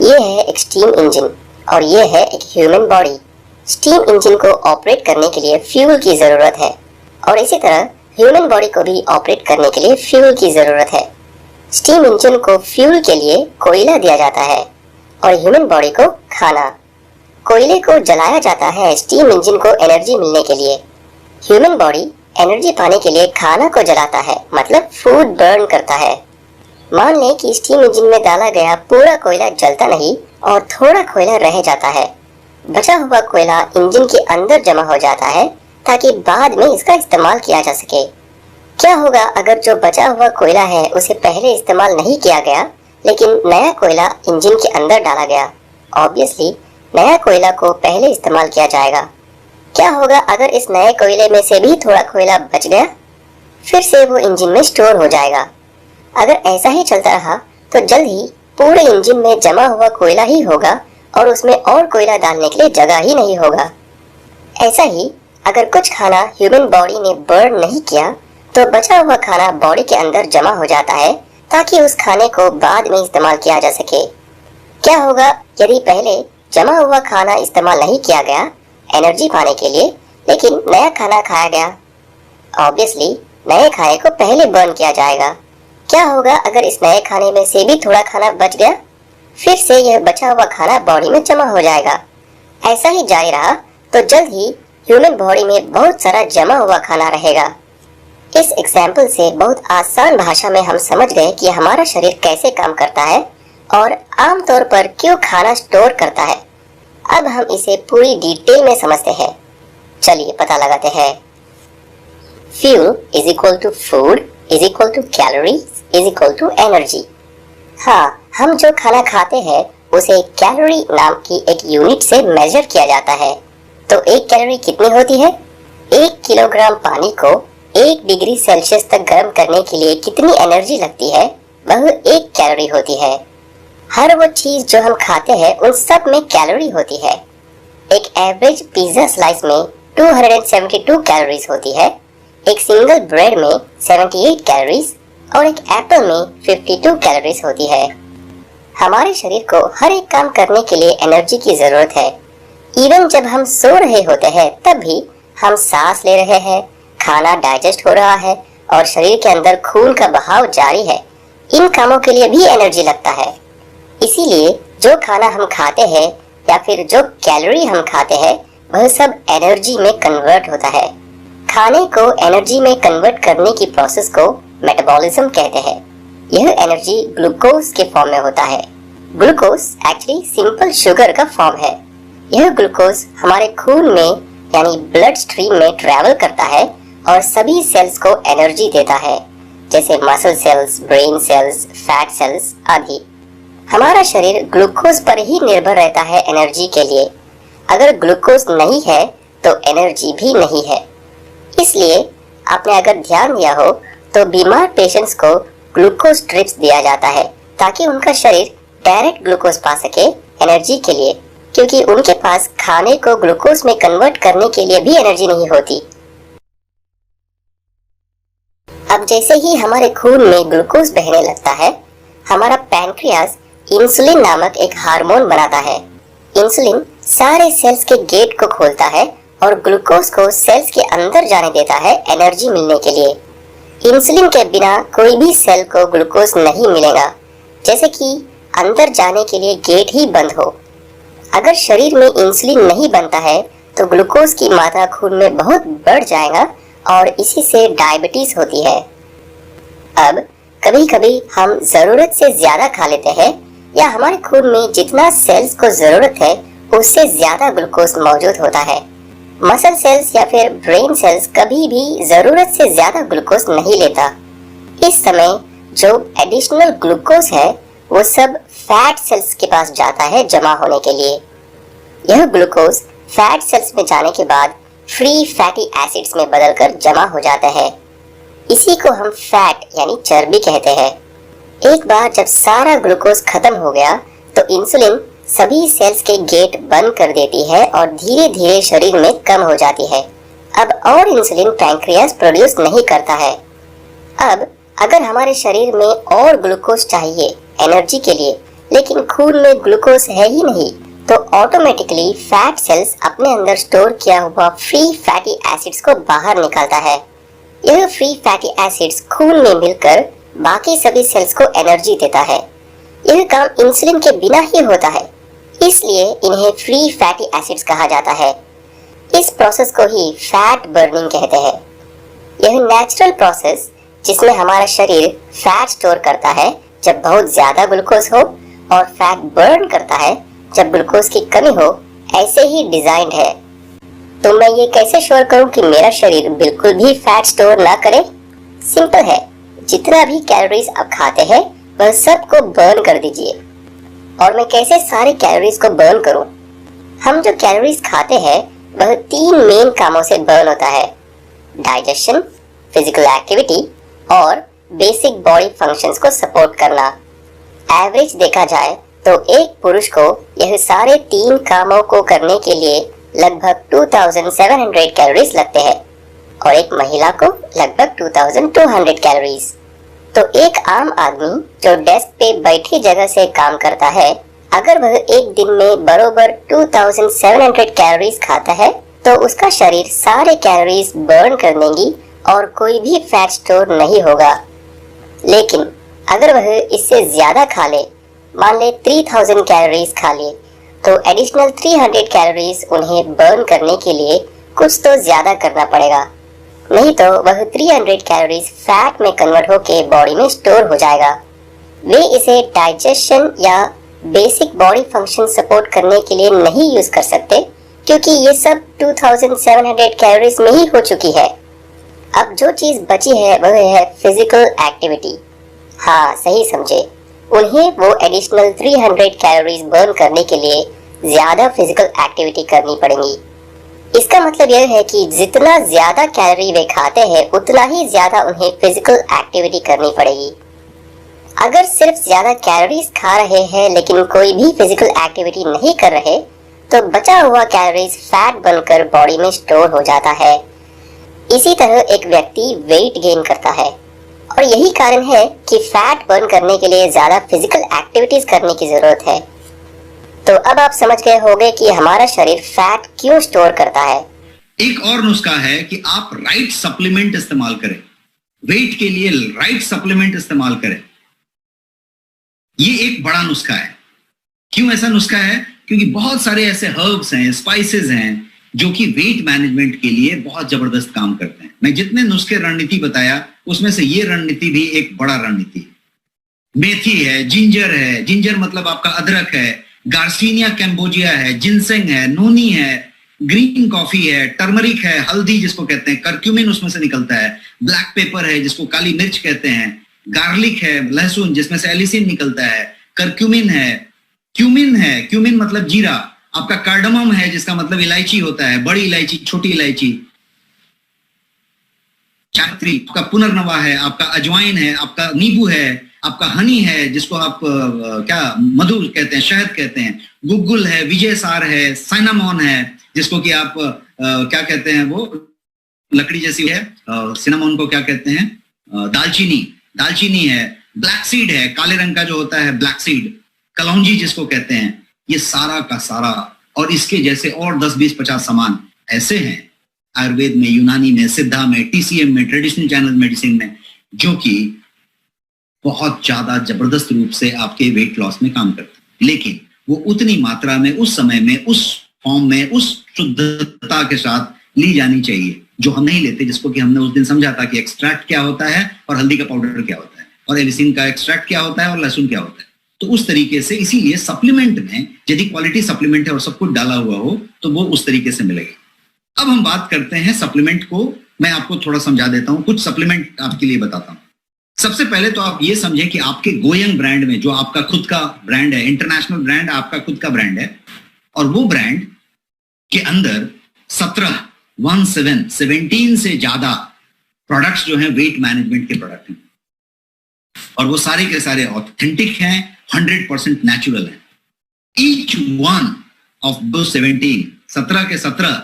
ये है एक स्टीम इंजन और ये है एक ह्यूमन बॉडी। स्टीम इंजन को ऑपरेट करने के लिए फ्यूल की ज़रूरत है और इसी तरह ह्यूमन बॉडी को भी ऑपरेट करने के लिए फ्यूल की ज़रूरत है। स्टीम इंजन को फ्यूल के लिए कोयला दिया जाता है और ह्यूमन बॉडी को खाना। कोयले को जलाया जाता है स्टीम इंजन को एनर्जी मिलने के लिए। ह्यूमन बॉडी एनर्जी पाने के लिए खाना को जलाता है, मतलब फूड बर्न करता है। मान लें कि स्टीम इंजन में डाला गया पूरा कोयला जलता नहीं और थोड़ा कोयला रह जाता है। बचा हुआ कोयला इंजन के अंदर जमा हो जाता है ताकि बाद में इसका इस्तेमाल किया जा सके। क्या होगा अगर जो बचा हुआ कोयला है उसे पहले इस्तेमाल नहीं किया गया लेकिन नया कोयला इंजन के अंदर डाला गया? ऑब्वियसली नया कोयला को पहले इस्तेमाल किया जाएगा। क्या होगा अगर इस नए कोयले में से भी थोड़ा कोयला बच गया? फिर से वो इंजन में स्टोर हो जाएगा। अगर ऐसा ही चलता रहा तो जल्द ही पूरे इंजन में जमा हुआ कोयला ही होगा और उसमें और कोयला डालने के लिए जगह ही नहीं होगा। ऐसा ही अगर कुछ खाना ह्यूमन बॉडी ने बर्न नहीं किया तो बचा हुआ खाना बॉडी के अंदर जमा हो जाता है ताकि उस खाने को बाद में इस्तेमाल किया जा सके। क्या होगा यदि पहले जमा हुआ खाना इस्तेमाल नहीं किया गया एनर्जी पाने के लिए, लेकिन नया खाना खाया गया? ऑब्वियसली नए खाने को पहले बर्न किया जाएगा। क्या होगा अगर इस नए खाने में से भी थोड़ा खाना बच गया? फिर से यह बचा हुआ खाना बॉडी में जमा हो जाएगा। ऐसा ही जारी रहा तो जल्द ही ह्यूमन बॉडी में बहुत सारा जमा हुआ खाना रहेगा। इस एग्जाम्पल से बहुत आसान भाषा में हम समझ गए कि हमारा शरीर कैसे काम करता है और आमतौर पर क्यों खाना स्टोर करता है। अब हम इसे पूरी डिटेल में समझते हैं। चलिए पता लगाते हैं। Fuel is equal to food is equal to calories is equal to energy. हाँ, हम जो खाना खाते हैं उसे कैलोरी नाम की एक यूनिट से मेजर किया जाता है। तो एक कैलोरी कितनी होती है? 1 किलोग्राम पानी को 1 डिग्री सेल्सियस तक गर्म करने के लिए कितनी एनर्जी लगती है वह 1 कैलोरी होती है। हर वो चीज जो हम खाते हैं उन सब में कैलोरी होती है। एक एवरेज पिज्जा स्लाइस में 272 कैलोरीज होती है, एक सिंगल ब्रेड में 78 कैलोरीज और एक एप्पल में 52 कैलोरीज होती है। हमारे शरीर को हर एक काम करने के लिए एनर्जी की जरूरत है। इवन जब हम सो रहे होते हैं तब भी हम सांस ले रहे हैं, खाना डाइजेस्ट हो रहा है और शरीर के अंदर खून का बहाव जारी है। इन कामों के लिए भी एनर्जी लगता है। इसीलिए जो खाना हम खाते हैं या फिर जो कैलोरी हम खाते हैं वह सब एनर्जी में कन्वर्ट होता है। खाने को एनर्जी में कन्वर्ट करने की प्रोसेस को मेटाबॉलिज्म कहते हैं। यह एनर्जी ग्लूकोज के फॉर्म में होता है। ग्लूकोज एक्चुअली सिंपल शुगर का फॉर्म है। यह ग्लूकोज हमारे खून में यानी ब्लड स्ट्रीम में ट्रैवल करता है और सभी सेल्स को एनर्जी देता है, जैसे muscle cells, brain cells, fat cells आदि। हमारा शरीर ग्लूकोज पर ही निर्भर रहता है एनर्जी के लिए। अगर ग्लूकोज नहीं है तो एनर्जी भी नहीं है। इसलिए आपने अगर ध्यान दिया हो तो बीमार पेशेंट्स को ग्लूकोज ड्रिप्स दिया जाता है ताकि उनका शरीर डायरेक्ट ग्लूकोज पा सके एनर्जी के लिए, क्योंकि उनके पास खाने को ग्लूकोज में कन्वर्ट करने के लिए भी एनर्जी नहीं होती। अब जैसे ही हमारे खून में ग्लूकोज बहने लगता है, हमारा पैनक्रियास इंसुलिन नामक एक हार्मोन बनाता है। इंसुलिन सारे सेल्स के गेट को खोलता है और ग्लूकोज को सेल्स के अंदर जाने देता है एनर्जी मिलने के लिए। इंसुलिन के बिना कोई भी सेल को ग्लूकोज नहीं मिलेगा, जैसे कि अंदर जाने के लिए गेट ही बंद हो। अगर शरीर में इंसुलिन नहीं बनता है तो ग्लूकोज की मात्रा खून में बहुत बढ़ जाएगा और इसी से डायबिटीज होती है। अब कभी कभी हम जरूरत से ज्यादा खा लेते हैं या हमारे खून में जितना सेल्स को जरूरत है उससे ज्यादा ग्लूकोज मौजूद होता है। मसल सेल्स या फिर ब्रेन सेल्स कभी भी जरूरत से ज्यादा ग्लूकोज नहीं लेता। इस समय जो एडिशनल ग्लूकोज है वो सब फैट सेल्स के पास जाता है जमा होने के लिए। यह ग्लूकोज फैट सेल्स में जाने के बाद फ्री फैटी एसिड्स में बदलकर जमा हो जाता है। इसी को हम फैट यानी चर्बी कहते हैं। एक बार जब सारा ग्लूकोज खत्म हो गया तो इंसुलिन सभी सेल्स के गेट बंद कर देती है और धीरे धीरे शरीर में कम हो जाती है। अब और इंसुलिन पैंक्रियास प्रोड्यूस नहीं करता है। अब अगर हमारे शरीर में और ग्लूकोज चाहिए एनर्जी के लिए लेकिन खून में ग्लूकोज है ही नहीं, तो ऑटोमेटिकली फैट सेल्स अपने अंदर स्टोर किया हुआ फ्री फैटी एसिड्स को बाहर निकालता है। यह फ्री फैटी एसिड्स खून में मिलकर बाकी सभी सेल्स को एनर्जी देता है। यह काम इंसुलिन के बिना ही होता है, इसलिए इन्हें फ्री फैटी एसिड्स कहा जाता है। इस प्रोसेस को ही फैट बर्निंग कहते हैं। यह नेचुरल प्रोसेस जिसमें हमारा शरीर फैट स्टोर करता है जब बहुत ज्यादा ग्लूकोज हो और फैट बर्न करता है जब ग्लूकोज की कमी हो, ऐसे ही डिजाइंड है। तो मैं ये कैसे श्योर करूं कि मेरा शरीर बिल्कुल भी फैट स्टोर ना करे? सिंपल है, जितना भी कैलोरीज आप खाते हैं वह सबको बर्न कर दीजिए। और मैं कैसे सारे कैलोरीज को बर्न करूं? हम जो कैलोरीज खाते हैं वह 3 मेन कामों से बर्न होता है: डाइजेशन, फिजिकल एक्टिविटी और बेसिक बॉडी फंक्शंस को सपोर्ट करना। एवरेज देखा जाए तो एक पुरुष को यह सारे 3 कामों को करने के लिए लगभग 2700 कैलोरीज लगते हैं और एक महिला को लगभग 2200 कैलोरीज। तो एक आम आदमी जो डेस्क पे बैठी जगह से काम करता है, अगर वह एक दिन में बरोबर 2700 कैलोरीज खाता है तो उसका शरीर सारे कैलोरीज बर्न कर देंगी और कोई भी फैट स्टोर नहीं होगा। लेकिन अगर वह इससे ज्यादा खा ले, मान ले 3000 कैलोरीज खा ले, तो एडिशनल 300 कैलोरीज उन्हें बर्न करने के लिए कुछ तो ज्यादा करना पड़ेगा, नहीं तो वह 300 कैलोरीज फैट में कन्वर्ट होके बॉडी में स्टोर हो जाएगा। वे इसे डाइजेशन या बेसिक बॉडी फंक्शन सपोर्ट करने के लिए नहीं यूज कर सकते, क्योंकि ये सब 2700 कैलोरीज में ही हो चुकी है। अब जो चीज बची है वह है फिजिकल एक्टिविटी। हाँ, सही समझे, उन्हें वो एडिशनल 300 कैलोरीज बर्न करने के लिए ज्यादा फिजिकल एक्टिविटी करनी पड़ेगी। इसका मतलब यह है कि जितना ज्यादा कैलोरी वे खाते हैं उतना ही ज्यादा उन्हें फिजिकल एक्टिविटी करनी पड़ेगी। अगर सिर्फ ज्यादा कैलोरीज खा रहे हैं लेकिन कोई भी फिजिकल एक्टिविटी नहीं कर रहे, तो बचा हुआ कैलोरीज फैट बनकर बॉडी में स्टोर हो जाता है। इसी तरह एक व्यक्ति वेट गेन करता है और यही कारण है कि फैट बर्न करने के लिए ज्यादा फिजिकल एक्टिविटीज करने की जरूरत है। तो अब आप समझ गए होंगे कि हमारा शरीर फैट क्यों स्टोर करता है। एक और नुस्खा है कि आप राइट सप्लीमेंट इस्तेमाल करें, वेट के लिए राइट सप्लीमेंट इस्तेमाल करें। ये एक बड़ा नुस्खा है। क्यों ऐसा नुस्खा है? क्योंकि बहुत सारे ऐसे हर्ब्स हैं, स्पाइसेस हैं जो कि वेट मैनेजमेंट के लिए बहुत जबरदस्त काम करते हैं। मैं जितने नुस्खे रणनीति बताया उसमें से ये रणनीति भी एक बड़ा रणनीति है। मेथी है, जिंजर है, जिंजर मतलब आपका अदरक है, गार्सिनिया कैम्बोजिया है, जिनसेंग है, नोनी है, ग्रीन कॉफी है, टर्मरिक है, हल्दी जिसको कहते हैं, करक्यूमिन उसमें से निकलता है, ब्लैक पेपर है जिसको काली मिर्च कहते हैं, गार्लिक है, लहसुन जिसमें से एलिसिन निकलता है, करक्यूमिन है, क्यूमिन है, क्यूमिन मतलब जीरा, आपका कार्डमम है जिसका मतलब इलायची होता है, बड़ी इलायची, छोटी इलायची, जावित्री, आपका पुनर्नवा है, आपका अजवाइन है, आपका नींबू है, आपका हनी है जिसको आप क्या मधु कहते हैं, शहद कहते हैं, गुग्गुल है, विजय सार है, साइनामोन है जिसको कि आप क्या कहते हैं, वो लकड़ी जैसी है, सिनामोन को क्या कहते हैं, दालचीनी, दालचीनी है, ब्लैक सीड है, काले रंग का जो होता है ब्लैक सीड, कलौंजी जिसको कहते हैं। ये सारा का सारा और इसके जैसे और 10, 20, 50 सामान ऐसे हैं आयुर्वेद में, यूनानी में, सिद्धा में, टीसीएम में, ट्रेडिशनल चाइनीज मेडिसिन में, जो कि बहुत ज्यादा जबरदस्त रूप से आपके वेट लॉस में काम करते हैं। लेकिन वो उतनी मात्रा में, उस समय में, उस फॉर्म में, उस शुद्धता के साथ ली जानी चाहिए जो हम नहीं लेते, जिसको कि हमने उस दिन समझा था कि एक्सट्रैक्ट क्या होता है और हल्दी का पाउडर क्या होता है और एलिसिन का एक्सट्रैक्ट क्या होता है और लहसुन क्या होता है। तो उस तरीके से, इसीलिए सप्लीमेंट में यदि क्वालिटी सप्लीमेंट है और सब कुछ डाला हुआ हो तो वो उस तरीके से मिलेगा। अब हम बात करते हैं सप्लीमेंट को। मैं आपको थोड़ा समझा देता हूं, कुछ सप्लीमेंट आपके लिए बताता हूं। सबसे पहले तो आप ये समझें कि आपके गोयंग ब्रांड में, जो आपका खुद का ब्रांड है, इंटरनेशनल ब्रांड आपका खुद का ब्रांड है, और वो ब्रांड के अंदर 17 से ज्यादा प्रोडक्ट्स जो हैं वेट मैनेजमेंट के प्रोडक्ट हैं, और वो सारे के सारे ऑथेंटिक हैं, 100% नेचुरल है। ईच वन ऑफ दो 17 के 17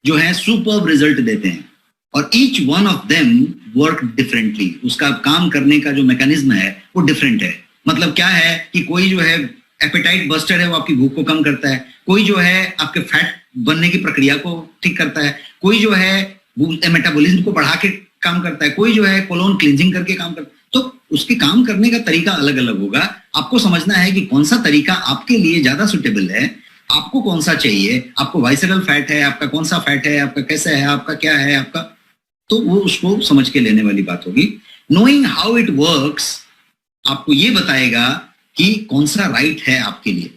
जो है सुपर्ब रिजल्ट देते हैं, और each one of them work differently. उसका काम करने का जो मैकेनिज्म है वो डिफरेंट है। मतलब क्या है कि कोई जो है एपेटाइट बस्टर है, वो आपकी भूख को कम करता है। कोई जो है आपके फैट बनने की प्रक्रिया को ठीक करता है। कोई जो है मेटाबॉलिज्म को बढ़ा के काम करता है। कोई जो है कोलोन क्लींजिंग करके काम करता है। तो उसके काम करने का तरीका अलग अलग होगा। आपको समझना है कि कौन सा तरीका आपके लिए ज्यादा सुटेबल है, आपको कौन सा चाहिए, आपको वाइसरल फैट है, आपका कौन सा फैट है, आपका कैसा है, आपका क्या है, आपका, तो वो उसको समझ के लेने वाली बात होगी। नोइंग हाउ इट वर्क्स आपको ये बताएगा कि कौन सा राइट है आपके लिए।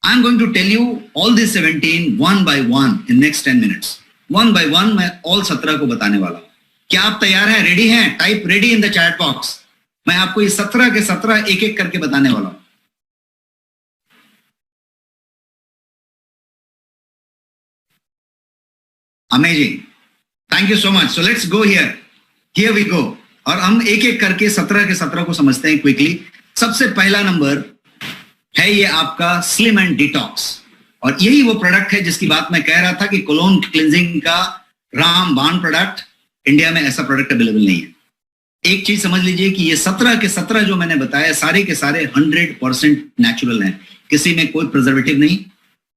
I am going to tell you all this 17 one by one in next 10 minutes. One by one मैं ऑल 17 को बताने वाला हूं। क्या आप तैयार हैं? रेडी हैं? Type ready in the chat box. मैं आपको ये 17 के 17 एक एक करके बताने वाला हूं। Amazing, thank you so much. So let's go here we go. और हम एक एक करके 17 के 17 को समझते हैं क्विकली। सबसे पहला नंबर है ये आपका स्लिम एंड डिटॉक्स, और यही वो प्रोडक्ट है जिसकी बात मैं कह रहा था कि कोलोन क्लिंजिंग का रामबाण प्रोडक्ट। इंडिया में ऐसा प्रोडक्ट अवेलेबल नहीं है। एक चीज समझ लीजिए कि ये 17 के 17 जो मैंने बताया सारे के सारे 100% नेचुरल हैं। किसी में कोई प्रिजर्वेटिव नहीं,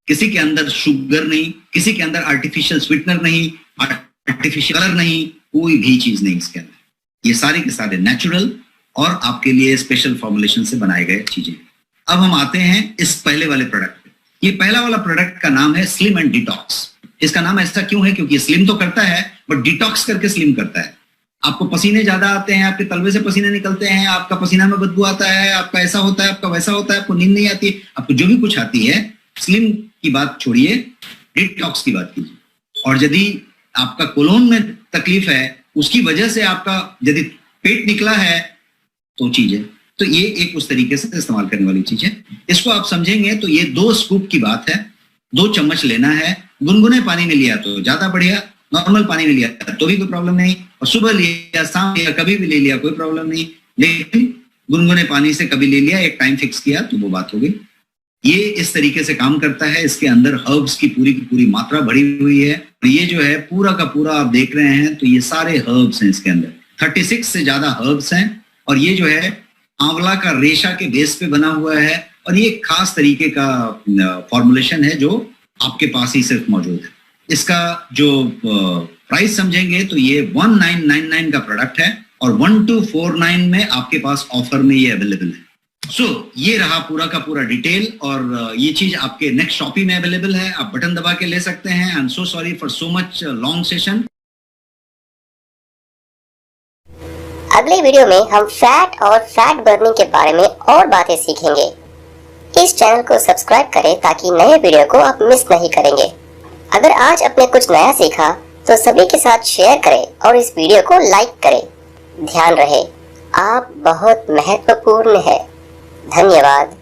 किसी के अंदर शुगर नहीं, किसी के अंदर आर्टिफिशियल स्वीटनर नहीं, आर्टिफिशियल कलर नहीं, कोई भी चीज नहीं इसके अंदर। ये सारे के सारे नेचुरल और आपके लिए स्पेशल फॉर्मुलेशन से बनाए गए चीजें। अब हम आते हैं इस पहले वाले प्रोडक्ट पे। ये पहला वाला प्रोडक्ट का नाम है स्लिम एंड डिटॉक्स। इसका नाम ऐसा क्यों है? क्योंकि ये स्लिम तो करता है बट डिटॉक्स करके स्लिम करता है। आपको पसीने ज्यादा आते हैं, आपके तलवे से पसीने निकलते हैं, आपका पसीना में बदबू आता है, आपका ऐसा होता है, आपका वैसा होता है, आपको नींद नहीं आती, आपको जो भी कुछ आती है, स्लिम की बात छोड़िए, डिटॉक्स की बात कीजिए। और यदि आपका कोलोन में तकलीफ है, उसकी वजह से आपका यदि पेट निकला है तो चीज है, तो ये एक उस तरीके से इस्तेमाल करने वाली चीज है। इसको आप समझेंगे तो ये 2 स्कूप की बात है। 2 चम्मच लेना है। गुनगुने पानी में लिया तो ज्यादा बढ़िया, नॉर्मल पानी में लिया तो भी कोई प्रॉब्लम नहीं, और सुबह लिया, शाम लिया, कभी भी ले लिया कोई प्रॉब्लम नहीं। लेकिन गुनगुने पानी से कभी ले लिया, एक टाइम फिक्स किया तो वो बात हो गई। ये इस तरीके से काम करता है। इसके अंदर हर्ब्स की पूरी मात्रा भरी हुई है। ये जो है पूरा का पूरा आप देख रहे हैं तो ये सारे हर्ब्स हैं इसके अंदर। 36 से ज्यादा हर्ब्स हैं, और ये जो है आंवला का रेशा के बेस पे बना हुआ है, और ये खास तरीके का फॉर्मुलेशन है जो आपके पास ही सिर्फ मौजूद है। इसका जो प्राइस समझेंगे तो ये 1999 का प्रोडक्ट है, और 1249 में आपके पास ऑफर में ये अवेलेबल है। ये रहा पूरा का पूरा डिटेल, और ये चीज आपके नेक्स्ट शॉपी में अवेलेबल है। आप बटन दबा के ले सकते हैं। I am so sorry for so much long session. अगले वीडियो में हम फैट और फैट बर्निंग के बारे में और बातें सीखेंगे। इस चैनल को सब्सक्राइब करें ताकि नए वीडियो को आप मिस नहीं करेंगे। अगर आज आपने कुछ नया सीखा तो सभी के साथ शेयर करें और इस वीडियो को लाइक करें। ध्यान रहे, आप बहुत महत्वपूर्ण हैं। धन्यवाद।